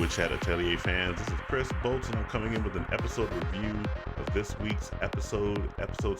Witch Hat Atelier fans, this is Chris Bolts, and I'm coming in with an episode review of this week's episode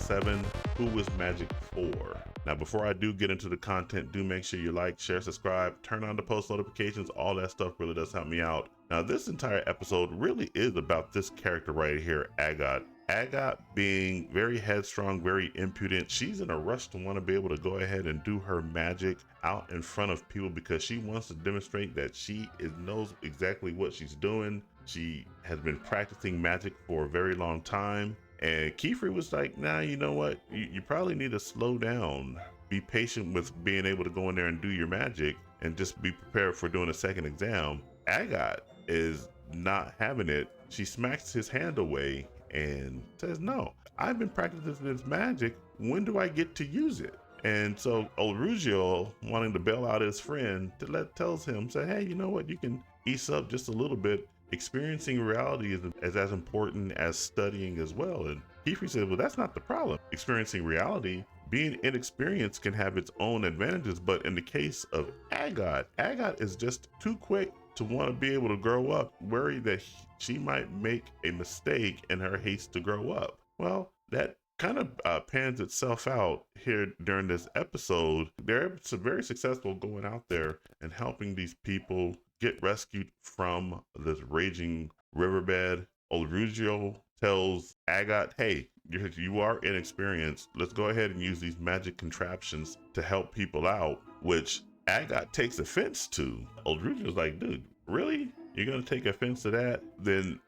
7, Who Was Magic For? Now, before I do get into the content, do make sure you like, share, subscribe, turn on the post notifications. All that stuff really does help me out. Now, this entire episode really is about this character right here, Agott. Agott being very headstrong, very impudent. She's in a rush to want to be able to go ahead and do her magic out in front of people because she wants to demonstrate that she knows exactly what she's doing. She has been practicing magic for a very long time. And Kefrey was like, nah, you know what? You probably need to slow down. Be patient with being able to go in there and do your magic and just be prepared for doing a second exam. Agott is not having it. She smacks his hand away and says, no, I've been practicing this magic. When do I get to use it? And so Olrugio, wanting to bail out his friend, tells him, say, hey, you know what? You can ease up just a little bit. Experiencing reality is as important as studying as well. And Kefrey said, well, that's not the problem. Experiencing reality, being inexperienced can have its own advantages. But in the case of Agott, Agott is just too quick to want to be able to grow up, worried that she might make a mistake in her haste to grow up. Well, that kind of pans itself out here during this episode. They're very successful going out there and helping these people get rescued from this raging riverbed. Olrugio tells Agott, hey, you are inexperienced. Let's go ahead and use these magic contraptions to help people out, which Agott takes offense to. Olrugio's like, dude, really? You're going to take offense to that? Then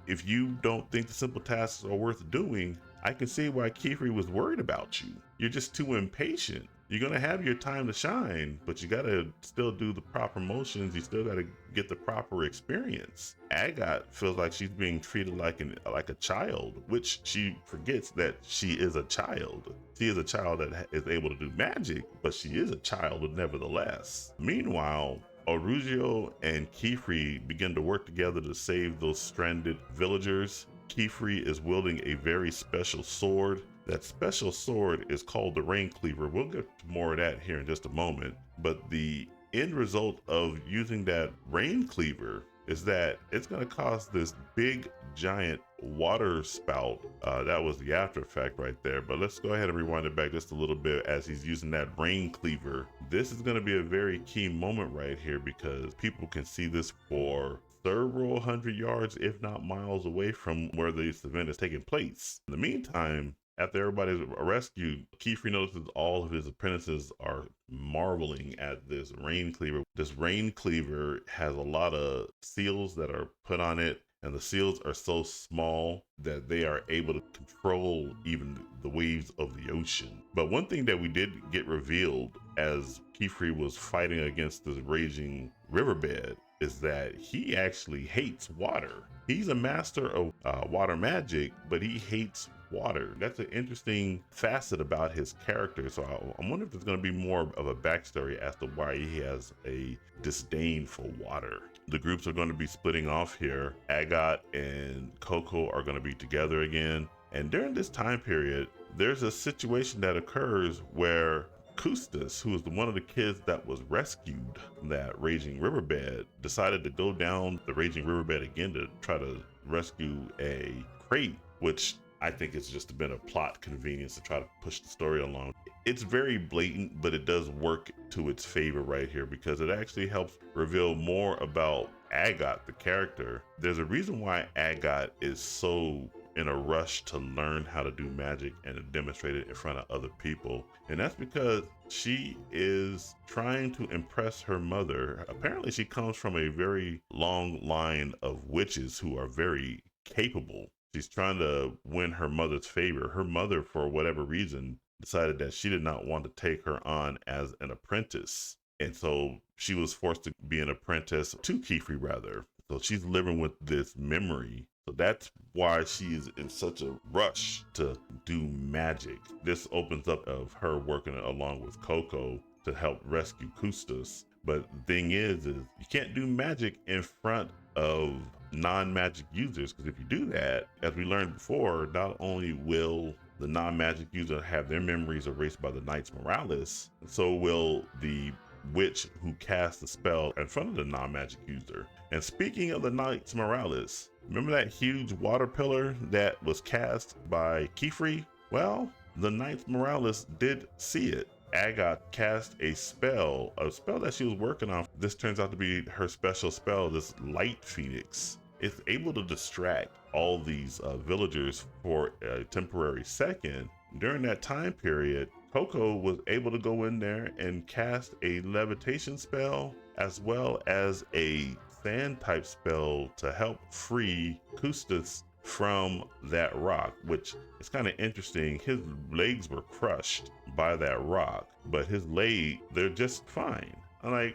if you don't think the simple tasks are worth doing, I can see why Kefrey was worried about you. You're just too impatient. You're going to have your time to shine, but you got to still do the proper motions. You still got to get the proper experience. Agott feels like she's being treated like a child, which she forgets that she is a child. She is a child that is able to do magic, but she is a child nevertheless. Meanwhile, Olrugio and Kefrey begin to work together to save those stranded villagers. Kefrey is wielding a very special sword. That special sword is called the Rain Cleaver. We'll get to more of that here in just a moment. But the end result of using that Rain Cleaver is that it's going to cause this big giant water spout. That was the after effect right there. But let's go ahead and rewind it back just a little bit as he's using that Rain Cleaver. This is going to be a very key moment right here because people can see this for several hundred yards, if not miles away from where this event is taking place. In the meantime, after everybody's rescued, Kefrey notices all of his apprentices are marveling at this Rain Cleaver. This Rain Cleaver has a lot of seals that are put on it, and the seals are so small that they are able to control even the waves of the ocean. But one thing that we did get revealed as Kefrey was fighting against this raging riverbed is that he actually hates water. He's a master of water magic, but he hates water. That's an interesting facet about his character. So I wonder if there's going to be more of a backstory as to why he has a disdain for water. The groups are going to be splitting off here. Agott and Coco are going to be together again. And during this time period, there's a situation that occurs where Custis, who is one of the kids that was rescued from that raging riverbed, decided to go down the raging riverbed again to try to rescue a crate, which I think it's just been a plot convenience to try to push the story along. It's very blatant, but it does work to its favor right here because it actually helps reveal more about Agott, the character. There's a reason why Agott is so in a rush to learn how to do magic and to demonstrate it in front of other people. And that's because she is trying to impress her mother. Apparently she comes from a very long line of witches who are very capable. She's trying to win her mother's favor. Her mother, for whatever reason, decided that she did not want to take her on as an apprentice. And so she was forced to be an apprentice to Kefrey, rather. So she's living with this memory. So that's why she's in such a rush to do magic. This opens up of her working along with Coco to help rescue Custis. But the thing is you can't do magic in front of non-magic users, because if you do that, as we learned before, not only will the non-magic user have their memories erased by the Knights Morales, so will the witch who cast the spell in front of the non-magic user. And speaking of the Knights Morales, remember that huge water pillar that was cast by Kefrey? Well, the Knights Morales did see it. Agott cast a spell that she was working on. This turns out to be her special spell, this Light Phoenix. It's able to distract all these villagers for a temporary second. During that time period, Coco was able to go in there and cast a levitation spell as well as a sand type spell to help free Custis from that rock, which is kind of interesting. His legs were crushed by that rock, but his leg, they're just fine. I'm like,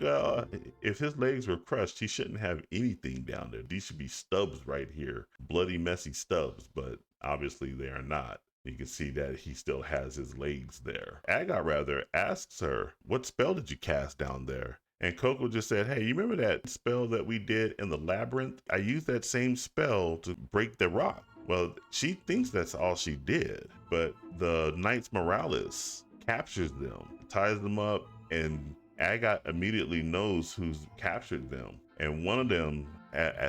if his legs were crushed, he shouldn't have anything down there. These should be stubs right here, bloody, messy stubs, but obviously they are not. You can see that he still has his legs there. Agott rather asks her, what spell did you cast down there? And Coco just said, hey, you remember that spell that we did in the labyrinth? I used that same spell to break the rock. Well, she thinks that's all she did, but the Knights Morales captures them, ties them up, and Agott immediately knows who's captured them. And one of them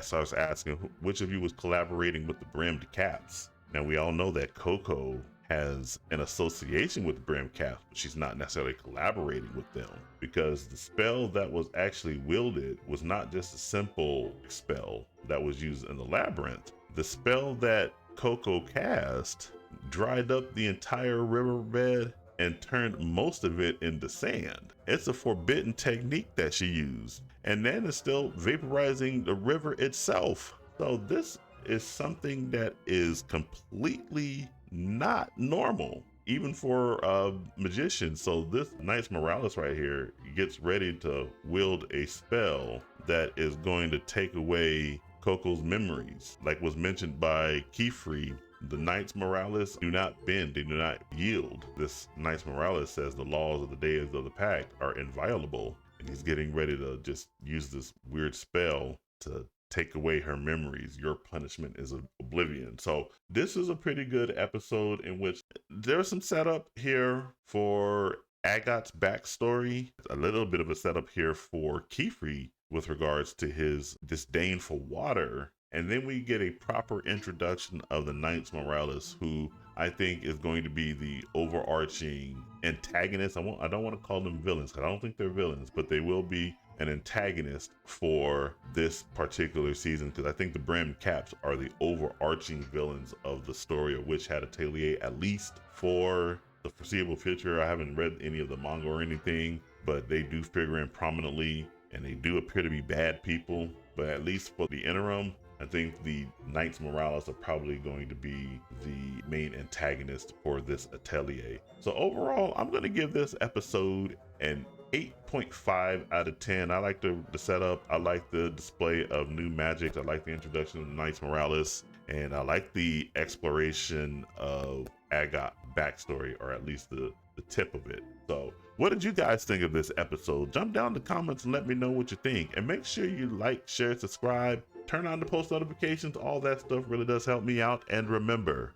starts asking, which of you was collaborating with the Brimmed Caps? Now, we all know that Coco has an association with the Brimmed Caps, but she's not necessarily collaborating with them, because the spell that was actually wielded was not just a simple spell that was used in the labyrinth. The spell that Coco cast dried up the entire riverbed and turned most of it into sand. It's a forbidden technique that she used, and then it's still vaporizing the river itself. So this is something that is completely not normal, even for a magician. So this Knights Morales right here gets ready to wield a spell that is going to take away Coco's memories. Like was mentioned by Kefrey, the Knights Morales do not bend, they do not yield. This Knights Morales says the laws of the days of the pact are inviolable, and he's getting ready to just use this weird spell to take away her memories. Your punishment is oblivion. So this is a pretty good episode in which there's some setup here for Agott's backstory, a little bit of a setup here for Kefrey with regards to his disdain for water. And then we get a proper introduction of the Knights Morales, who I think is going to be the overarching antagonist. I don't want to call them villains, because I don't think they're villains, but they will be an antagonist for this particular season, because I think the Brimmed Caps are the overarching villains of the story of Witch Hat Atelier, at least for the foreseeable future. I haven't read any of the manga or anything, but they do figure in prominently, and they do appear to be bad people. But at least for the interim, I think the Knights Morales are probably going to be the main antagonist for this atelier. So overall, I'm going to give this episode an 8.5 out of 10. I like the setup. I like the display of new magic. I like the introduction of the Knights Morales, and I like the exploration of Agott backstory, or at least the tip of it. So what did you guys think of this episode? Jump down in the comments and let me know what you think, and make sure you like, share, subscribe, turn on the post notifications. All that stuff really does help me out. And remember,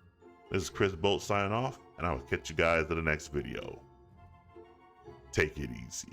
this is Chris Bolt signing off, and I will catch you guys in the next video. Take it easy.